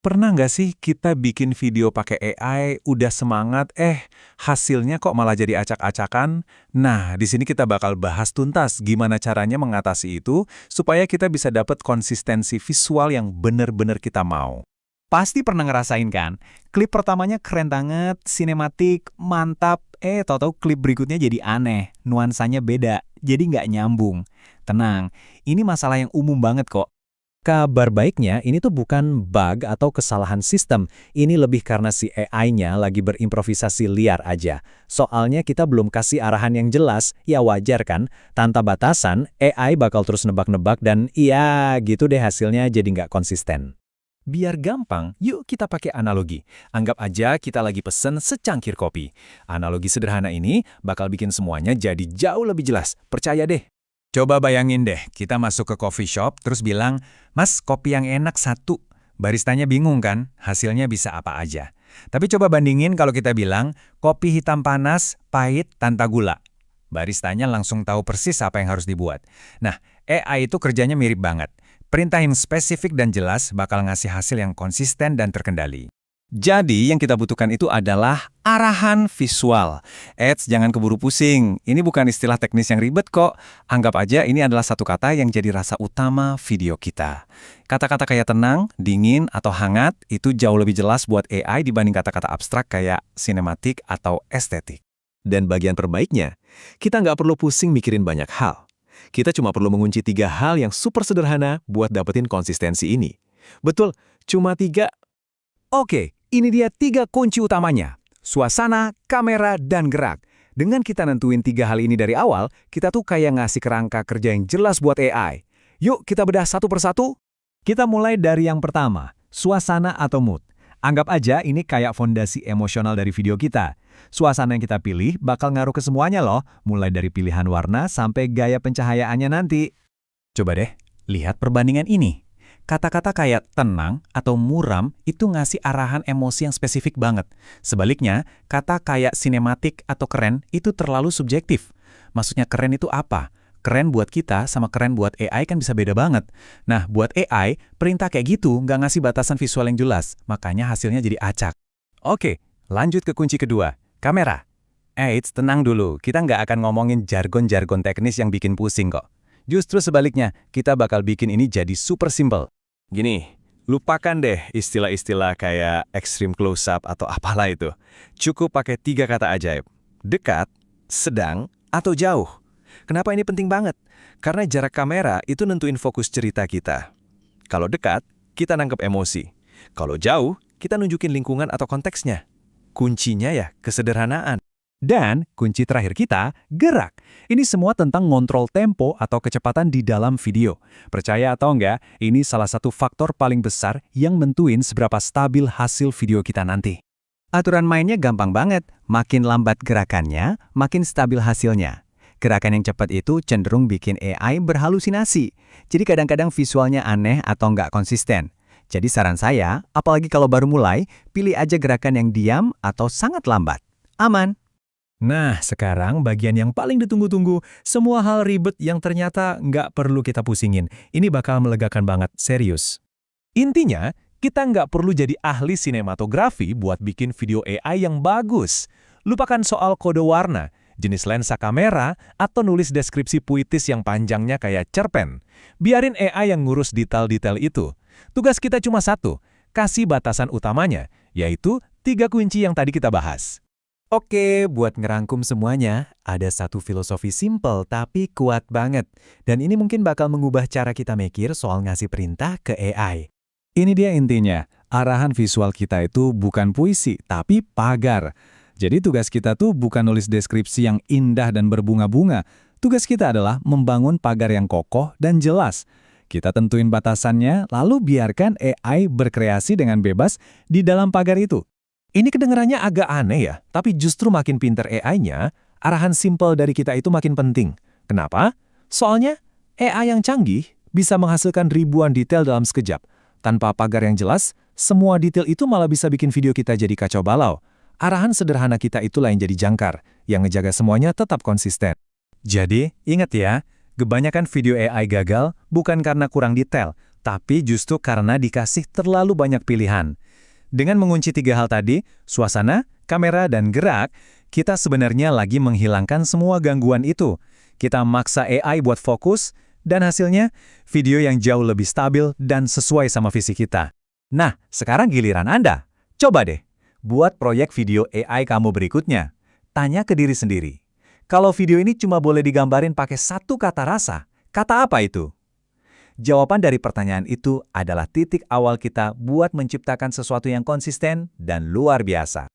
Pernah nggak sih kita bikin video pakai AI, udah semangat, hasilnya kok malah jadi acak-acakan? Nah, di sini kita bakal bahas tuntas gimana caranya mengatasi itu supaya kita bisa dapat konsistensi visual yang benar-benar kita mau. Pasti pernah ngerasain kan? Klip pertamanya keren banget, sinematik, mantap, tahu-tahu klip berikutnya jadi aneh, nuansanya beda, jadi nggak nyambung. Tenang, ini masalah yang umum banget kok. Kabar baiknya, ini tuh bukan bug atau kesalahan sistem. Ini lebih karena si AI-nya lagi berimprovisasi liar aja. Soalnya kita belum kasih arahan yang jelas, ya wajar kan? Tanpa batasan, AI bakal terus nebak-nebak dan iya gitu deh hasilnya jadi nggak konsisten. Biar gampang, yuk kita pakai analogi. Anggap aja kita lagi pesen secangkir kopi. Analogi sederhana ini bakal bikin semuanya jadi jauh lebih jelas. Percaya deh. Coba bayangin deh, kita masuk ke coffee shop terus bilang, "Mas, kopi yang enak satu." Baristanya bingung kan, hasilnya bisa apa aja. Tapi coba bandingin kalau kita bilang, "Kopi hitam panas, pahit, tanpa gula." Baristanya langsung tahu persis apa yang harus dibuat. Nah, AI itu kerjanya mirip banget. Perintah yang spesifik dan jelas bakal ngasih hasil yang konsisten dan terkendali. Jadi yang kita butuhkan itu adalah arahan visual. Jangan keburu pusing. Ini bukan istilah teknis yang ribet kok. Anggap aja ini adalah satu kata yang jadi rasa utama video kita. Kata-kata kayak tenang, dingin, atau hangat itu jauh lebih jelas buat AI dibanding kata-kata abstrak kayak sinematik atau estetik. Dan bagian perbaiknya, kita nggak perlu pusing mikirin banyak hal. Kita cuma perlu mengunci 3 hal yang super sederhana buat dapetin konsistensi ini. Betul, cuma 3. Oke, ini dia 3 kunci utamanya. Suasana, kamera, dan gerak. Dengan kita nentuin 3 hal ini dari awal, kita tuh kayak ngasih kerangka kerja yang jelas buat AI. Yuk kita bedah satu persatu. Kita mulai dari yang pertama, suasana atau mood. Anggap aja ini kayak fondasi emosional dari video kita. Suasana yang kita pilih bakal ngaruh ke semuanya loh, mulai dari pilihan warna sampai gaya pencahayaannya nanti. Coba deh, lihat perbandingan ini. Kata-kata kayak tenang atau muram itu ngasih arahan emosi yang spesifik banget. Sebaliknya, kata kayak sinematik atau keren itu terlalu subjektif. Maksudnya keren itu apa? Keren buat kita sama keren buat AI kan bisa beda banget. Nah, buat AI, perintah kayak gitu nggak ngasih batasan visual yang jelas, makanya hasilnya jadi acak. Oke, lanjut ke kunci kedua, kamera. Tenang dulu, kita nggak akan ngomongin jargon-jargon teknis yang bikin pusing kok. Justru sebaliknya, kita bakal bikin ini jadi super simple. Gini, lupakan deh istilah-istilah kayak extreme close-up atau apalah itu. Cukup pakai 3 kata ajaib. Dekat, sedang, atau jauh. Kenapa ini penting banget? Karena jarak kamera itu nentuin fokus cerita kita. Kalau dekat, kita nangkep emosi. Kalau jauh, kita nunjukin lingkungan atau konteksnya. Kuncinya ya kesederhanaan. Dan kunci terakhir kita, gerak. Ini semua tentang ngontrol tempo atau kecepatan di dalam video. Percaya atau enggak, ini salah satu faktor paling besar yang menentuin seberapa stabil hasil video kita nanti. Aturan mainnya gampang banget. Makin lambat gerakannya, makin stabil hasilnya. Gerakan yang cepat itu cenderung bikin AI berhalusinasi. Jadi kadang-kadang visualnya aneh atau enggak konsisten. Jadi saran saya, apalagi kalau baru mulai, pilih aja gerakan yang diam atau sangat lambat. Aman. Nah, sekarang bagian yang paling ditunggu-tunggu, semua hal ribet yang ternyata nggak perlu kita pusingin. Ini bakal melegakan banget, serius. Intinya, kita nggak perlu jadi ahli sinematografi buat bikin video AI yang bagus. Lupakan soal kode warna, jenis lensa kamera, atau nulis deskripsi puitis yang panjangnya kayak cerpen. Biarin AI yang ngurus detail-detail itu. Tugas kita cuma satu, kasih batasan utamanya, yaitu 3 kunci yang tadi kita bahas. Oke, buat ngerangkum semuanya, ada satu filosofi simple tapi kuat banget. Dan ini mungkin bakal mengubah cara kita mikir soal ngasih perintah ke AI. Ini dia intinya, arahan visual kita itu bukan puisi, tapi pagar. Jadi tugas kita tuh bukan nulis deskripsi yang indah dan berbunga-bunga. Tugas kita adalah membangun pagar yang kokoh dan jelas. Kita tentuin batasannya, lalu biarkan AI berkreasi dengan bebas di dalam pagar itu. Ini kedengarannya agak aneh ya, tapi justru makin pinter AI-nya, arahan simple dari kita itu makin penting. Kenapa? Soalnya AI yang canggih bisa menghasilkan ribuan detail dalam sekejap. Tanpa pagar yang jelas, semua detail itu malah bisa bikin video kita jadi kacau balau. Arahan sederhana kita itulah yang jadi jangkar, yang ngejaga semuanya tetap konsisten. Jadi, ingat ya, kebanyakan video AI gagal bukan karena kurang detail, tapi justru karena dikasih terlalu banyak pilihan. Dengan mengunci 3 hal tadi, suasana, kamera, dan gerak, kita sebenarnya lagi menghilangkan semua gangguan itu. Kita maksa AI buat fokus, dan hasilnya video yang jauh lebih stabil dan sesuai sama visi kita. Nah, sekarang giliran Anda. Coba deh, buat proyek video AI kamu berikutnya. Tanya ke diri sendiri. Kalau video ini cuma boleh digambarin pakai 1 kata rasa, kata apa itu? Jawaban dari pertanyaan itu adalah titik awal kita buat menciptakan sesuatu yang konsisten dan luar biasa.